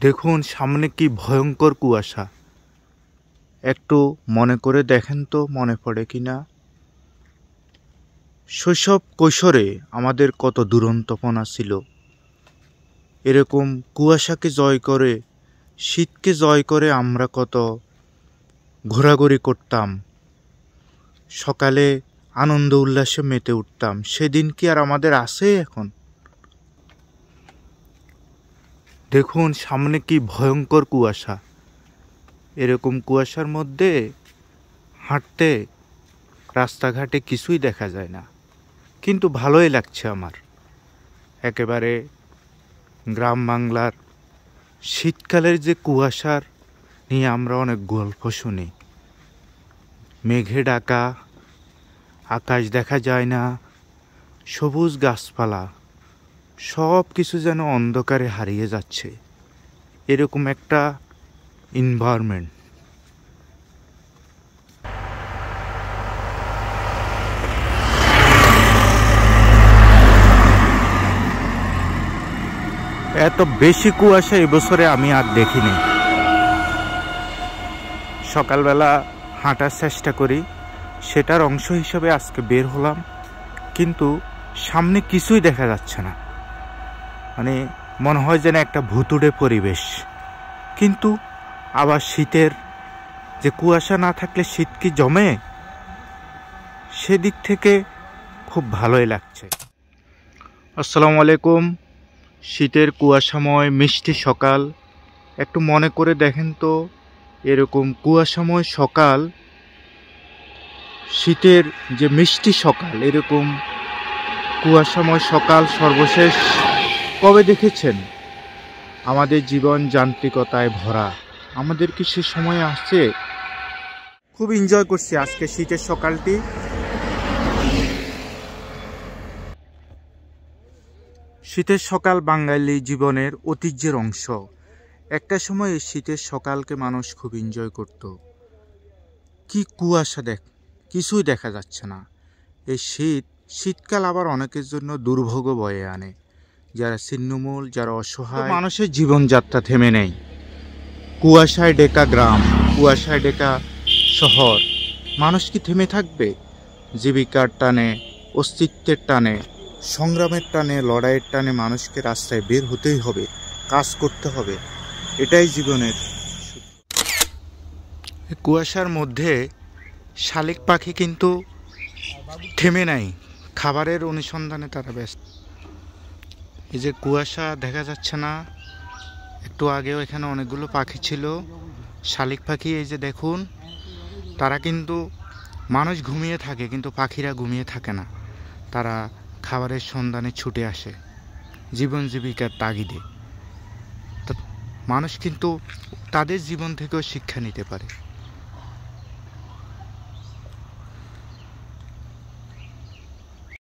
দেখুন সামনে কি ভয়ঙ্কর কুয়াশা। একটু মনে করে দেখেন তো মনে পড়ে কিনা। শৈশব কৈশোরে আমাদের কত দুরন্তপনা ছিল। এরকম কুয়াশাকে জয় করে, শীতকে জয় করে আমরা কত ঘোরাঘুরি করতাম। সকালে আনন্দ উল্লাসে মেতে উঠতাম। সেদিন কি আর আমাদের আছে এখন? দেখুন সামনে কি ভয়ঙ্কর কুয়াশা। এরকম কুয়াশার মধ্যে হাঁটতে রাস্তাঘাটে কিছুই দেখা যায় না, কিন্তু ভালোই লাগছে আমার। একেবারে গ্রাম বাংলার শীতকালের যে কুয়াশার নিয়ে আমরা অনেক গল্প শুনি। মেঘে ঢাকা, আকাশ দেখা যায় না, সবুজ গাছপালা সব কিছু যেন অন্ধকারে হারিয়ে যাচ্ছে। এরকম একটা এনভায়রনমেন্ট। এত বেশি কুয়াশা এবছরে আমি আর দেখিনি। সকালবেলা হাঁটার চেষ্টা করি, সেটার অংশ হিসেবে আজকে বের হলাম, কিন্তু সামনে কিছুই দেখা যাচ্ছে না। মানে মনে হয় যেন একটা ভুতুড়ে পরিবেশ। কিন্তু আবার শীতের যে কুয়াশা না থাকলে শীত কি জমে, সেদিক থেকে খুব ভালোই লাগছে। আসসালামু আলাইকুম। শীতের কুয়াশাময় মিষ্টি সকাল। একটু মনে করে দেখেন তো, এরকম কুয়াশাময় সকাল, শীতের যে মিষ্টি সকাল, এরকম কুয়াশাময় সকাল সর্বশেষ কবে দেখেছেন? আমাদের জীবন যান্ত্রিকতায় ভরা। আমাদের কি সে সময় আসছে? খুব এনজয় করছি আজকে শীতের সকালটি। শীতের সকাল বাঙালি জীবনের ঐতিহ্যের অংশ। একটা সময় এই শীতের সকালকে মানুষ খুব এনজয় করত। কি কুয়াশা, কিছুই দেখা যাচ্ছে না। এই শীতকাল আবার অনেকের জন্য দুর্ভোগ বয়ে আনে। যারা ছিন্নমূল, যারা অসহায়, মানুষের জীবনযাত্রা থেমে নেই। কুয়াশায় ঢাকা গ্রাম, কুয়াশায় ঢাকা শহর, মানুষ কি থেমে থাকবে? জীবিকার টানে, অস্তিত্বের টানে, সংগ্রামের টানে, লড়াইয়ের টানে মানুষকে রাস্তায় বের হতেই হবে, কাজ করতে হবে। এটাই জীবনের। কুয়াশার মধ্যে শালিক পাখি কিন্তু থেমে নাই, খাবারের অনুসন্ধানে তারা ব্যস্ত। এই যে কুয়াশা দেখা যাচ্ছে না, একটু আগেও এখানে অনেকগুলো পাখি ছিল, শালিক পাখি। এই যে দেখুন, তারা কিন্তু, মানুষ ঘুমিয়ে থাকে কিন্তু পাখিরা ঘুমিয়ে থাকে না। তারা খাবারের সন্ধানে ছুটে আসে জীবন জীবিকার তাগিদে। মানুষ কিন্তু তাদের জীবন থেকেও শিক্ষা নিতে পারে।